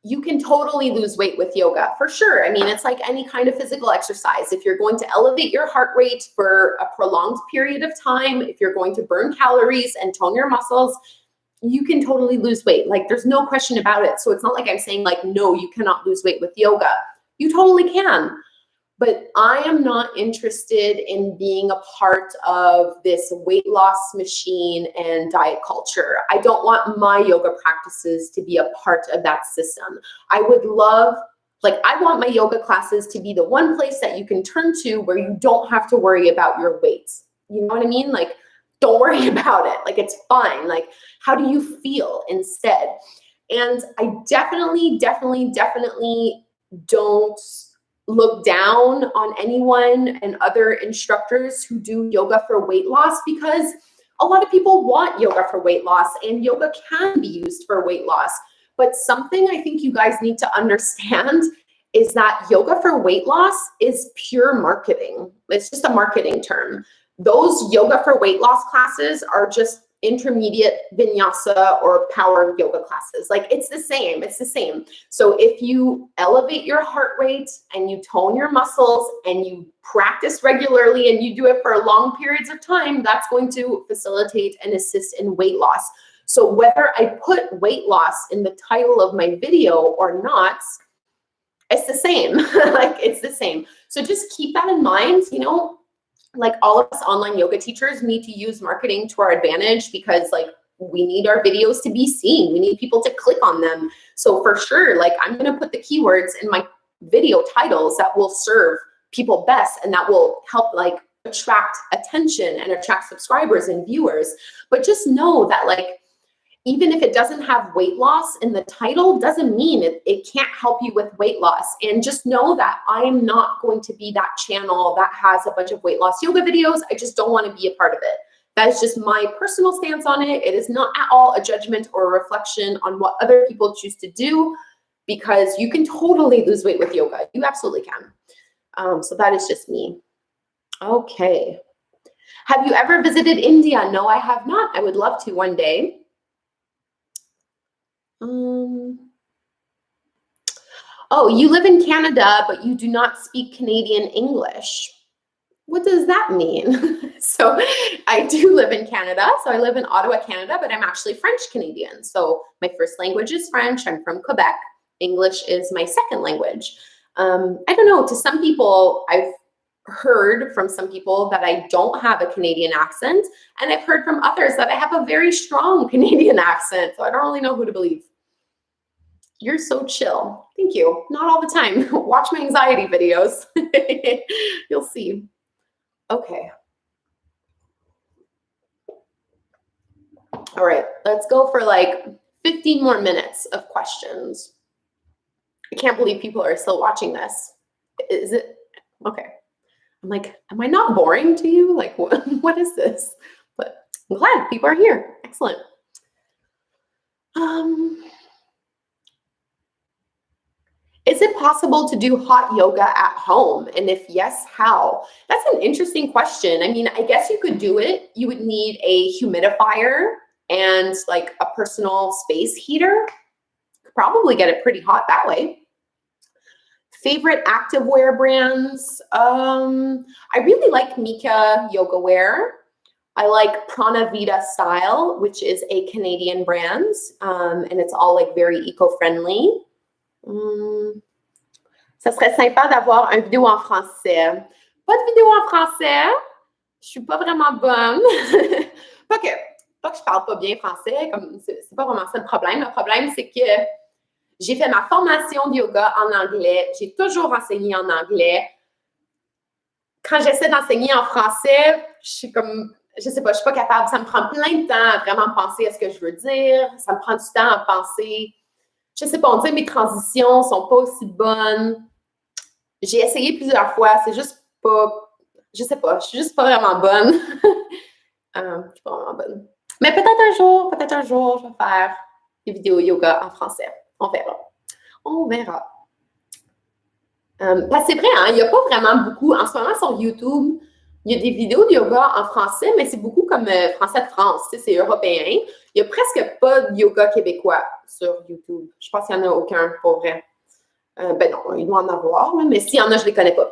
You can totally lose weight with yoga for sure. I mean, it's like any kind of physical exercise. If you're going to elevate your heart rate for a prolonged period of time, if you're going to burn calories and tone your muscles, you can totally lose weight. Like there's no question about it. So it's not like I'm saying like, no, you cannot lose weight with yoga. You totally can. But I am not interested in being a part of this weight loss machine and diet culture. I don't want my yoga practices to be a part of that system. I want my yoga classes to be the one place that you can turn to where you don't have to worry about your weight. You know what I mean? Like, don't worry about it. Like, it's fine. Like, how do you feel instead? And I definitely don't look down on anyone and other instructors who do yoga for weight loss because a lot of people want yoga for weight loss and yoga can be used for weight loss. But something I think you guys need to understand is that yoga for weight loss is pure marketing. It's just a marketing term. Those yoga for weight loss classes are just intermediate vinyasa or power yoga classes. Like it's the same. So if you elevate your heart rate and you tone your muscles and you practice regularly and you do it for long periods of time, that's going to facilitate and assist in weight loss. So whether I put weight loss in the title of my video or not, it's the same. Like it's the same. So just keep that in mind, like all of us online yoga teachers need to use marketing to our advantage because like we need our videos to be seen. We need people to click on them. So for sure, like I'm going to put the keywords in my video titles that will serve people best and that will help like attract attention and attract subscribers and viewers. But just know that like, even if it doesn't have weight loss in the title, doesn't mean it can't help you with weight loss. And just know that I am not going to be that channel that has a bunch of weight loss yoga videos. I just don't want to be a part of it. That is just my personal stance on it. It is not at all a judgment or a reflection on what other people choose to do because you can totally lose weight with yoga. You absolutely can. So that is just me. Okay. Have you ever visited India? No, I have not. I would love to one day. Oh, you live in Canada, but you do not speak Canadian English. What does that mean? So I do live in Canada. So I live in Ottawa, Canada, but I'm actually French Canadian. So my first language is French. I'm from Quebec. English is my second language. I don't know, to some people, I've heard from some people that I don't have a Canadian accent, and I've heard from others that I have a very strong Canadian accent, so I don't really know who to believe. You're so chill. Thank you. Not all the time. Watch my anxiety videos. You'll see. Okay. All right, let's go for like 15 more minutes of questions. I can't believe people are still watching this. Is it? Okay. I'm like, am I not boring to you? Like, what is this? But I'm glad people are here. Excellent. Is it possible to do hot yoga at home? And if yes, how? That's an interesting question. I mean, I guess you could do it. You would need a humidifier and like a personal space heater. Could probably get it pretty hot that way. Favorite activewear brands? I really like Mika yoga wear. I like Prana Vida Style, which is a Canadian brand, and it's all like very eco-friendly. Ça serait sympa d'avoir une vidéo en français. Pas de vidéo en français. Je suis pas vraiment bonne. Pas que je parle pas bien français, comme c'est pas vraiment ça le problème. Le problème, c'est que j'ai fait ma formation de yoga en anglais. J'ai toujours enseigné en anglais. Quand j'essaie d'enseigner en français, je suis comme, je sais pas, je suis pas capable. Ça me prend plein de temps à vraiment penser à ce que je veux dire. Ça me prend du temps à penser. Je sais pas, on dirait mes transitions sont pas aussi bonnes. J'ai essayé plusieurs fois, c'est juste pas, je sais pas, je suis juste pas vraiment bonne. Je suis pas vraiment bonne. Mais peut-être un jour, je vais faire des vidéos yoga en français. On verra. On verra. Parce que c'est vrai, hein, il n'y a pas vraiment beaucoup, en ce moment sur YouTube, il y a des vidéos de yoga en français, mais c'est beaucoup comme français de France, tu sais, c'est européen. Il n'y a presque pas de yoga québécois sur YouTube. Je pense qu'il n'y en a aucun, pour vrai. Ben non, il doit en avoir, mais s'il y en a, je ne les connais pas.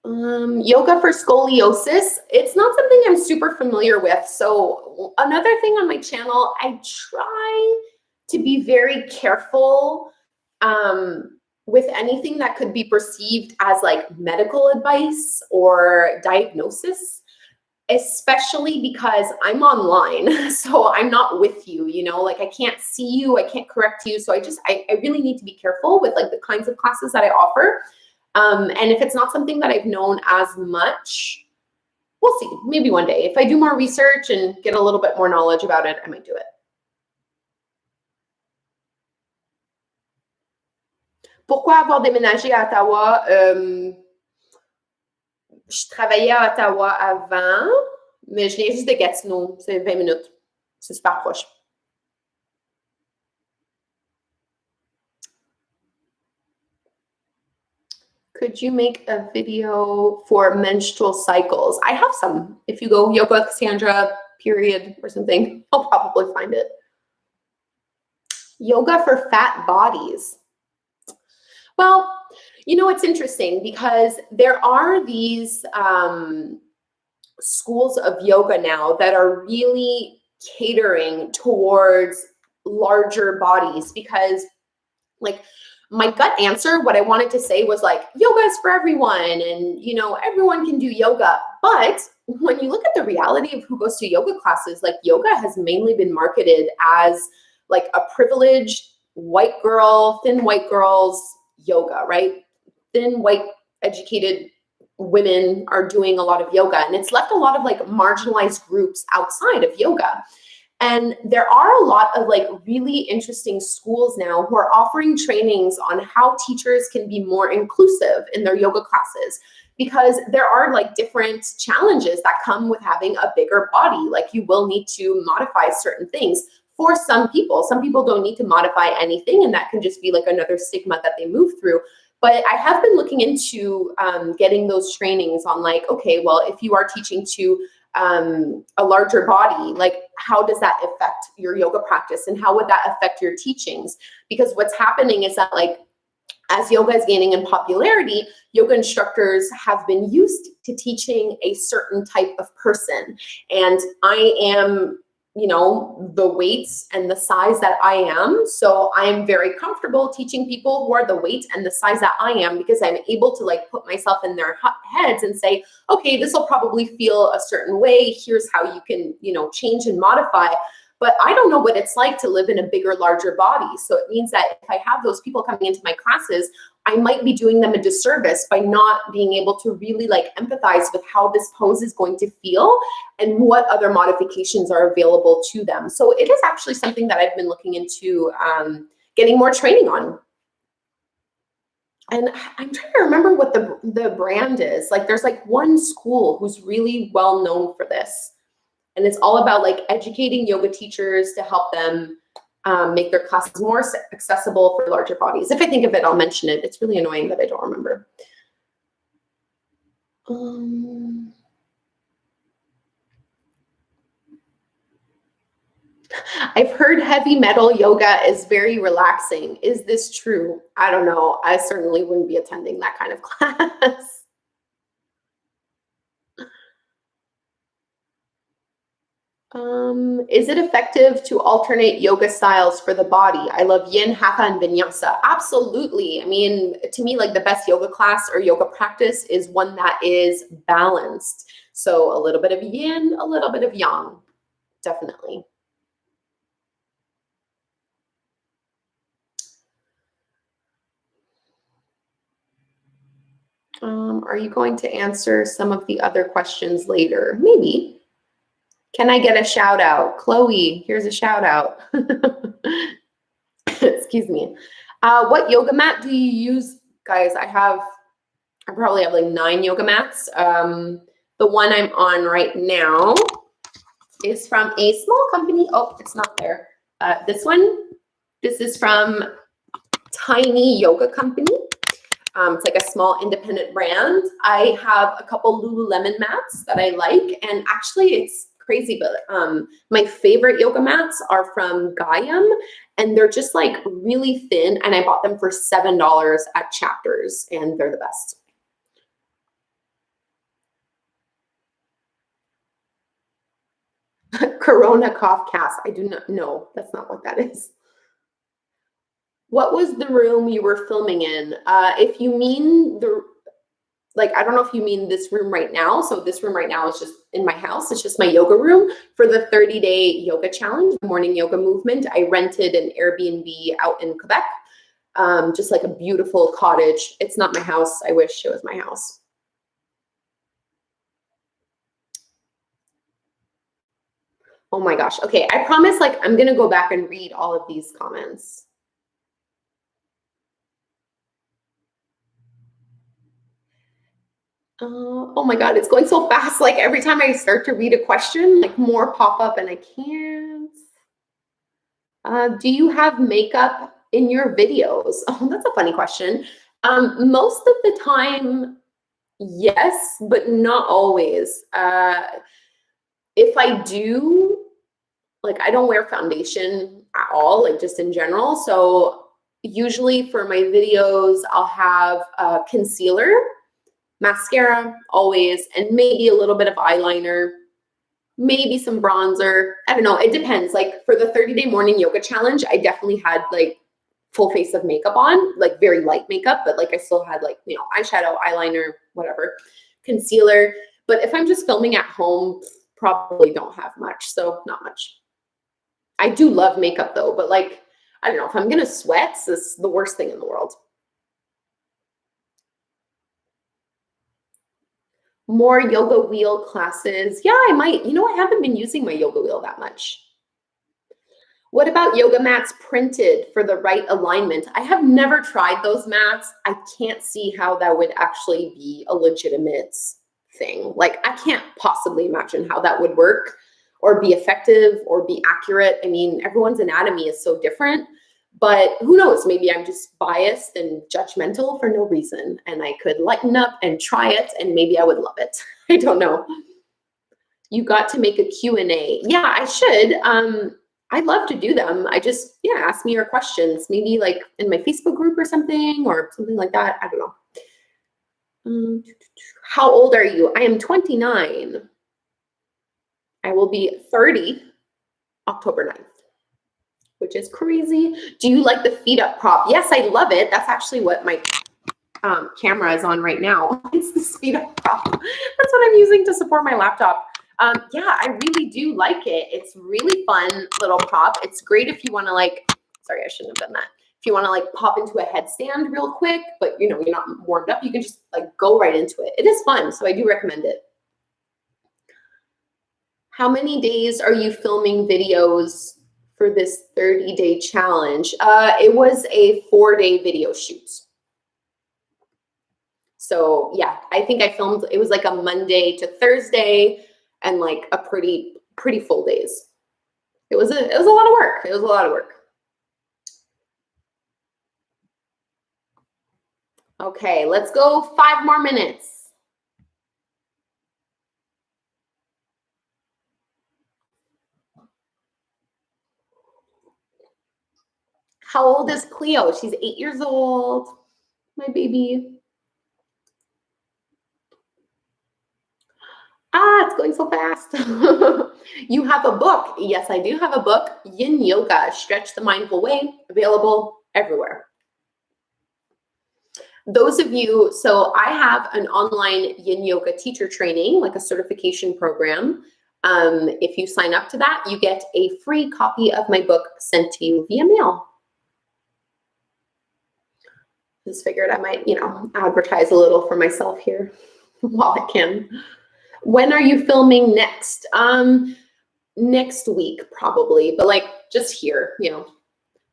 Yoga for scoliosis. It's not something I'm super familiar with. So another thing on my channel, I try to be very careful with anything that could be perceived as like medical advice or diagnosis, especially because I'm online. So I'm not with you, you know, like I can't see you, I can't correct you. So I really need to be careful with like the kinds of classes that I offer. And if it's not something that I've known as much, we'll see, maybe one day. If I do more research and get a little bit more knowledge about it, I might do it. Pourquoi avoir déménagé à Ottawa? Je travaillais à Ottawa avant, mais je viens juste de Gatineau. C'est 20 minutes. C'est super proche. Could you make a video for menstrual cycles? I have some. If you go yoga Kassandra period or something, I'll probably find it. Yoga for fat bodies. Well, you know, it's interesting because there are these schools of yoga now that are really catering towards larger bodies because, like, my gut answer, what I wanted to say was like, yoga is for everyone and, you know, everyone can do yoga. But when you look at the reality of who goes to yoga classes, like yoga has mainly been marketed as like a privileged white girl, thin white girls yoga, right? Thin white educated women are doing a lot of yoga, and it's left a lot of like marginalized groups outside of yoga. And there are a lot of like really interesting schools now who are offering trainings on how teachers can be more inclusive in their yoga classes, because there are like different challenges that come with having a bigger body. Like you will need to modify certain things for some people. Some people don't need to modify anything, and that can just be like another stigma that they move through. But I have been looking into getting those trainings on like, okay, well, if you are teaching to a larger body, like how does that affect your yoga practice and how would that affect your teachings? Because what's happening is that like as yoga is gaining in popularity, yoga instructors have been used to teaching a certain type of person. And I am the weights and the size that I am. So I am very comfortable teaching people who are the weight and the size that I am, because I'm able to like put myself in their heads and say, okay, this will probably feel a certain way. Here's how you can, change and modify. But I don't know what it's like to live in a bigger, larger body. So it means that if I have those people coming into my classes, I might be doing them a disservice by not being able to really like empathize with how this pose is going to feel and what other modifications are available to them. So it is actually something that I've been looking into getting more training on. And I'm trying to remember what the brand is. Like there's like one school who's really well known for this. And it's all about like educating yoga teachers to help them make their classes more accessible for larger bodies. If I think of it, I'll mention it. It's really annoying that I don't remember. I've heard heavy metal yoga is very relaxing. Is this true? I don't know. I certainly wouldn't be attending that kind of class. Is it effective to alternate yoga styles for the body? I love yin, hatha, and vinyasa. Absolutely. I mean, to me, like the best yoga class or yoga practice is one that is balanced. So a little bit of yin, a little bit of yang, definitely. Are you going to answer some of the other questions later? Maybe. Can I get a shout out? Chloe, here's a shout out. Excuse me. What yoga mat do you use? Guys, I probably have like 9 yoga mats. The one I'm on right now is from a small company. Oh, it's not there. This is from Tiny Yoga Company. It's like a small independent brand. I have a couple Lululemon mats that I like, and actually it's crazy, but my favorite yoga mats are from Gaiam, and they're just like really thin, and I bought them for $7 at Chapters, and they're the best. Corona cough cast. I do not know. That's not what that is. What was the room you were filming in? If you mean I don't know if you mean this room right now. So this room right now is just in my house. It's just my yoga room for the 30-day yoga challenge, the morning yoga movement. I rented an Airbnb out in Quebec, just like a beautiful cottage. It's not my house. I wish it was my house. Oh my gosh. Okay, I promise I'm going to go back and read all of these comments. Oh my God, it's going so fast. Like every time I start to read a question, like more pop up and I can't. Do you have makeup in your videos? Oh, that's a funny question. Most of the time, yes, but not always. If I do, I don't wear foundation at all, just in general. So usually for my videos, I'll have concealer, mascara always, and maybe a little bit of eyeliner, maybe some bronzer. I don't know. It depends. For the 30-day morning yoga challenge, I definitely had full face of makeup on, very light makeup, but I still had eyeshadow, eyeliner, whatever, concealer. But if I'm just filming at home, probably don't have much. So not much. I do love makeup though, but I don't know, if I'm gonna sweat, it's the worst thing in the world. More yoga wheel classes. Yeah, I might. I haven't been using my yoga wheel that much. What about yoga mats printed for the right alignment? I have never tried those mats. I can't see how that would actually be a legitimate thing. I can't possibly imagine how that would work or be effective or be accurate. I mean, everyone's anatomy is so different, but who knows? Maybe I'm just biased and judgmental for no reason, and I could lighten up and try it, and maybe I would love it. I don't know. You got to make a Q&A. Yeah, I should. I'd love to do them. Ask me your questions, maybe in my Facebook group or something like that. I don't know. How old are you? I am 29. I will be 30 October 9th, which is crazy. Do you like the feet up prop? Yes, I love it. That's actually what my camera is on right now. It's the feet up prop. That's what I'm using to support my laptop. Yeah, I really do like it. It's really fun little prop. It's great if you want to like, sorry, I shouldn't have done that. If you want to like pop into a headstand real quick, but you know, you're not warmed up, you can just like go right into it. It is fun, so I do recommend it. How many days are you filming videos for this 30-day challenge? It was a 4-day video shoot. So yeah, I think I filmed, it was like a Monday to Thursday and like a pretty full days. It was a lot of work. It was a lot of work. Okay, let's go 5 more minutes. How old is Cleo? She's 8 years old, my baby. It's going so fast. You have a book. Yes, I do have a book, Yin Yoga, Stretch the Mindful Way, available everywhere. Those of you, so I have an online Yin Yoga teacher training, like a certification program. If you sign up to that, you get a free copy of my book sent to you via mail. Just figured I might, you know, advertise a little for myself here while I can. When are you filming next? Next week, probably, but like just here, you know,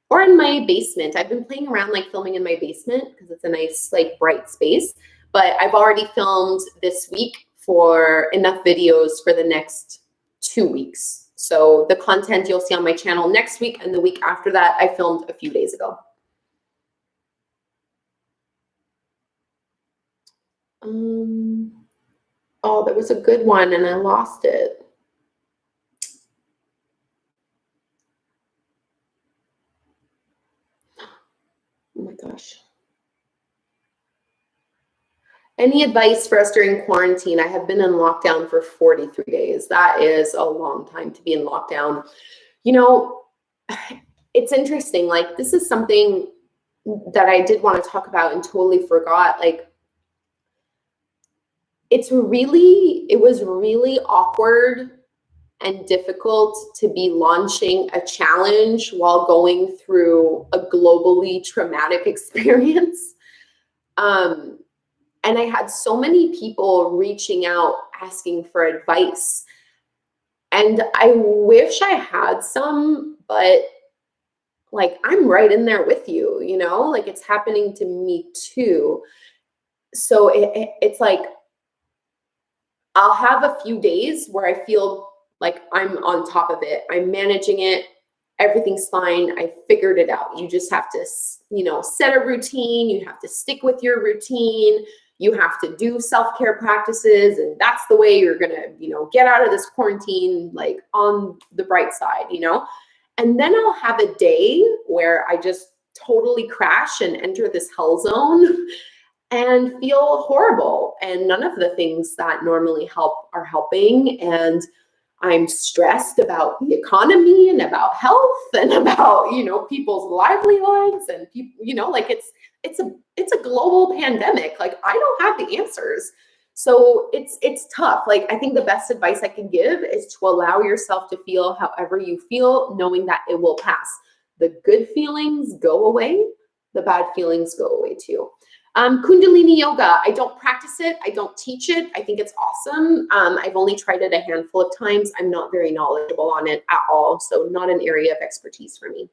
or in my basement. I've been playing around like filming in my basement because it's a nice, like bright space, but I've already filmed this week for enough videos for the next 2 weeks. So the content you'll see on my channel next week and the week after that, I filmed a few days ago. Oh, there was a good one and I lost it. Oh my gosh. Any advice for us during quarantine? I have been in lockdown for 43 days. That is a long time to be in lockdown. You know, it's interesting. Like, this is something that I did want to talk about and totally forgot. Like, it was really awkward and difficult to be launching a challenge while going through a globally traumatic experience. And I had so many people reaching out asking for advice. And I wish I had some, but like, I'm right in there with you, you know, like it's happening to me too. So it's like, I'll have a few days where I feel like I'm on top of it. I'm managing it. Everything's fine. I figured it out. You just have to, you know, set a routine. You have to stick with your routine. You have to do self-care practices. And that's the way you're going to, you know, get out of this quarantine, like on the bright side, you know? And then I'll have a day where I just totally crash and enter this hell zone and feel horrible. And none of the things that normally help are helping. And I'm stressed about the economy and about health and about, you know, people's livelihoods and people, you know, like it's a global pandemic. Like, I don't have the answers. So it's tough. Like, I think the best advice I can give is to allow yourself to feel however you feel, knowing that it will pass. The good feelings go away. The bad feelings go away too. Kundalini yoga, I don't practice it. I don't teach it. I think it's awesome. I've only tried it a handful of times. I'm not very knowledgeable on it at all. So not an area of expertise for me.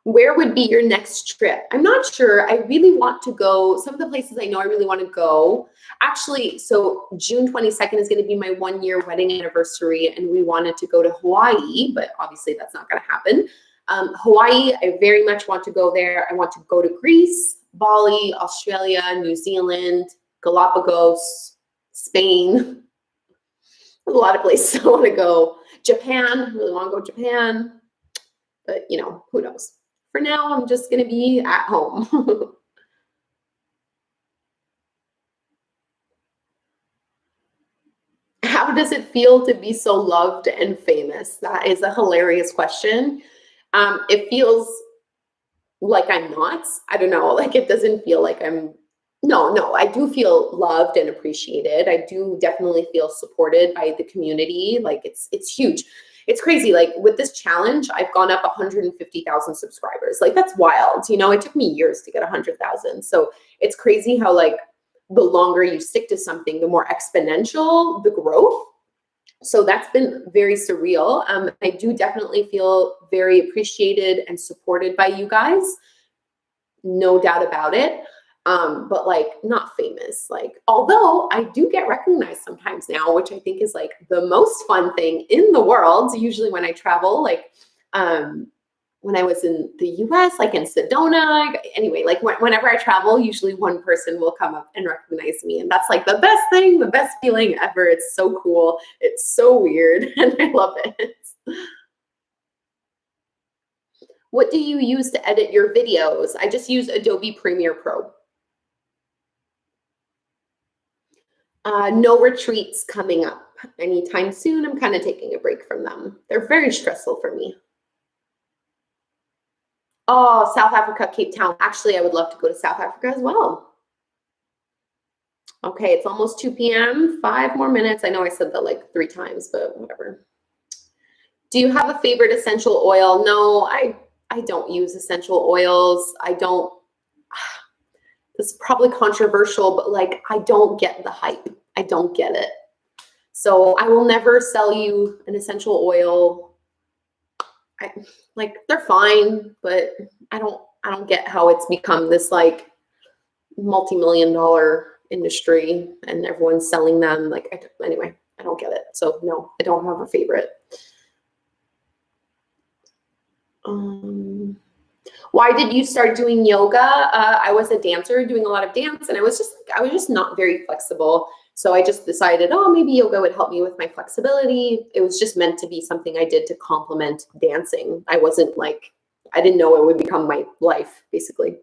Where would be your next trip? I'm not sure. I really want to go. Some of the places I know I really want to go. Actually, so June 22nd is going to be my 1-year wedding anniversary. And we wanted to go to Hawaii, but obviously that's not going to happen. Hawaii, I very much want to go there. I want to go to Greece, Bali, Australia, New Zealand, Galapagos, Spain. There's a lot of places I want to go. Japan, I really want to go to Japan. But, you know, who knows? For now, I'm just going to be at home. How does it feel to be so loved and famous? That is a hilarious question. It feels like I'm not. I don't know. Like it doesn't feel like I'm. No, I do feel loved and appreciated. I do definitely feel supported by the community. Like it's huge. It's crazy. Like with this challenge, I've gone up 150,000 subscribers. Like that's wild. You know, it took me years to get 100,000. So it's crazy how like the longer you stick to something, the more exponential the growth. So that's been very surreal. I do definitely feel very appreciated and supported by you guys. No doubt about it. But like not famous. Like, although I do get recognized sometimes now, which I think is like the most fun thing in the world. Usually when I travel, like when I was in the US, like in Sedona, anyway, like whenever I travel, usually one person will come up and recognize me. And that's like the best thing, the best feeling ever. It's so cool. It's so weird. And I love it. What do you use to edit your videos? I just use Adobe Premiere Pro. No retreats coming up anytime soon. I'm kind of taking a break from them. They're very stressful for me. Oh, South Africa, Cape Town. Actually, I would love to go to South Africa as well. Okay, it's almost 2 p.m. 5 more minutes. I know I said that like 3 times, but whatever. Do you have a favorite essential oil? No, I don't use essential oils. I don't. This is probably controversial, but like I don't get the hype. I don't get it. So I will never sell you an essential oil. Like they're fine, but I don't get how it's become this like multi-million-dollar industry and everyone's selling them. Like anyway, I don't get it. So no, I don't have a favorite. Why did you start doing yoga? I was a dancer doing a lot of dance, and I was just not very flexible. So I just decided, oh, maybe yoga would help me with my flexibility. It was just meant to be something I did to complement dancing. I didn't know it would become my life, basically.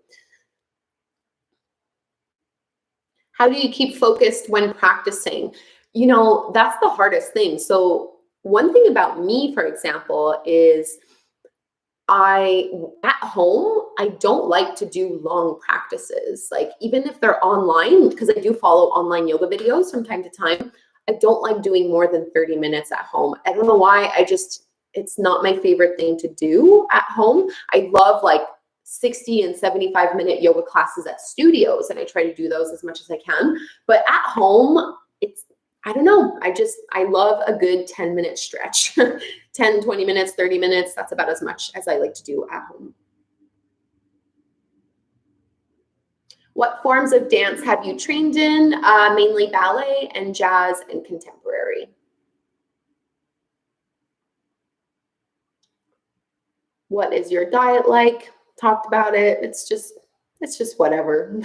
How do you keep focused when practicing? You know, that's the hardest thing. So one thing about me, for example, is at home, I don't like to do long practices. Like even if they're online, because I do follow online yoga videos from time to time, I don't like doing more than 30 minutes at home. I don't know why. It's not my favorite thing to do at home. I love like 60 and 75-minute yoga classes at studios, and I try to do those as much as I can. But at home, I don't know. I love a good 10-minute stretch. 10, 20 minutes, 30 minutes. That's about as much as I like to do at home. What forms of dance have you trained in? Mainly ballet and jazz and contemporary. What is your diet like? Talked about it. It's just whatever.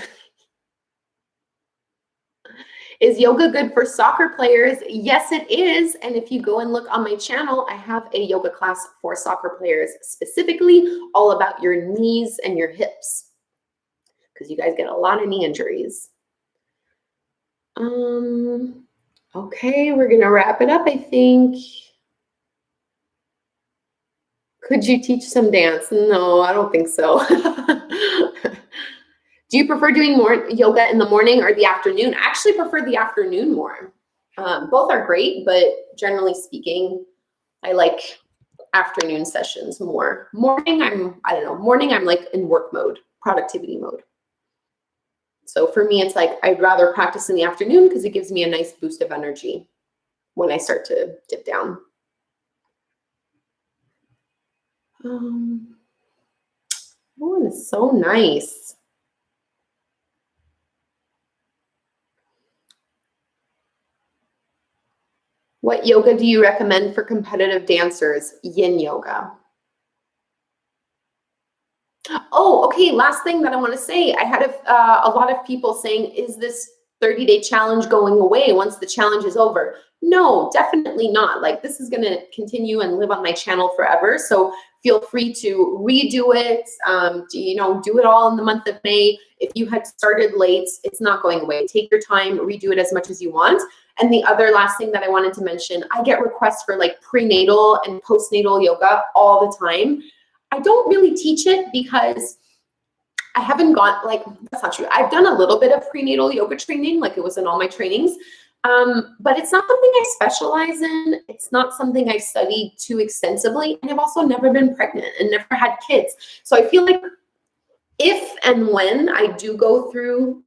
Is yoga good for soccer players? Yes, it is. And if you go and look on my channel, I have a yoga class for soccer players specifically, all about your knees and your hips, because you guys get a lot of knee injuries. Okay, we're gonna wrap it up, I think. Could you teach some dance? No, I don't think so. Do you prefer doing more yoga in the morning or the afternoon? I actually prefer the afternoon more. Both are great, but generally speaking, I like afternoon sessions more. Morning, I'm like in work mode, productivity mode. So for me, it's like I'd rather practice in the afternoon because it gives me a nice boost of energy when I start to dip down. Oh, it is so nice. What yoga do you recommend for competitive dancers? Yin Yoga. Oh, okay. Last thing that I want to say, I had a lot of people saying, is this 30-day challenge going away once the challenge is over. No, definitely not. Like, this is going to continue and live on my channel forever. So feel free to redo it. Do it all in the month of May. If you had started late, it's not going away. Take your time, redo it as much as you want. And the other last thing that I wanted to mention, I get requests for like prenatal and postnatal yoga all the time. I don't really teach it because I haven't got, like, that's not true. I've done a little bit of prenatal yoga training, like it was in all my trainings, but it's not something I specialize in. It's not something I studied too extensively. And I've also never been pregnant and never had kids. So I feel like if and when I do go through,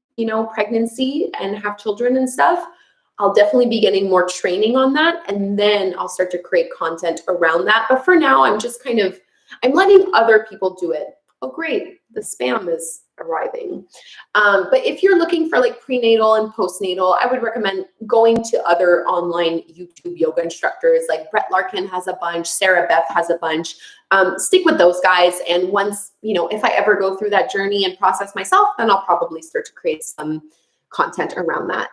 pregnancy and have children and stuff, I'll definitely be getting more training on that. And then I'll start to create content around that. But for now, I'm just I'm letting other people do it. Oh, great. The spam is arriving. But if you're looking for like prenatal and postnatal, I would recommend going to other online YouTube yoga instructors. Like Brett Larkin has a bunch, Sarah Beth has a bunch. Stick with those guys. And once, if I ever go through that journey and process myself, then I'll probably start to create some content around that.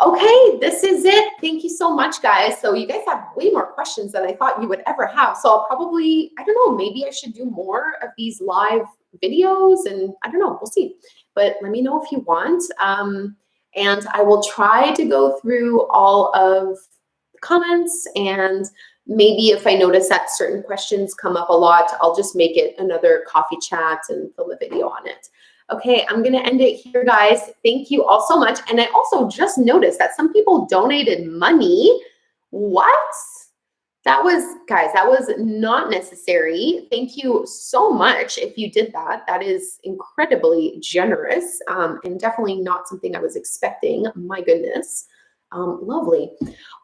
Okay, this is it. Thank you so much, guys. So you guys have way more questions than I thought you would ever have. So I'll probably, I don't know, maybe I should do more of these live videos, and I don't know, we'll see. But let me know if you want. And I will try to go through all of the comments, and maybe if I notice that certain questions come up a lot, I'll just make it another coffee chat and film a video on it. Okay, I'm going to end it here, guys. Thank you all so much. And I also just noticed that some people donated money. What? Guys, that was not necessary. Thank you so much if you did that. That is incredibly generous, and definitely not something I was expecting. My goodness. Lovely.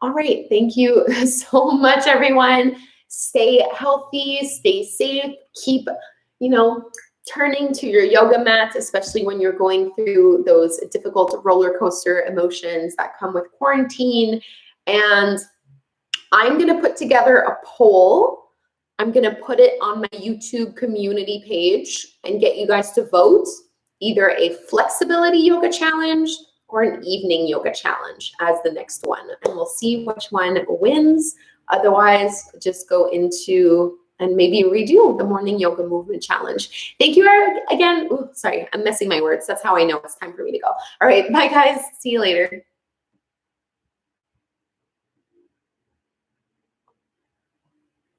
All right. Thank you so much, everyone. Stay healthy, stay safe, keep, turning to your yoga mat, especially when you're going through those difficult roller coaster emotions that come with quarantine. And I'm going to put together a poll. I'm going to put it on my YouTube community page and get you guys to vote either a flexibility yoga challenge or an evening yoga challenge as the next one. And we'll see which one wins. Otherwise, just go into and maybe redo the morning yoga movement challenge. Thank you again. Ooh, sorry, I'm messing my words. That's how I know it's time for me to go. All right, bye guys. See you later.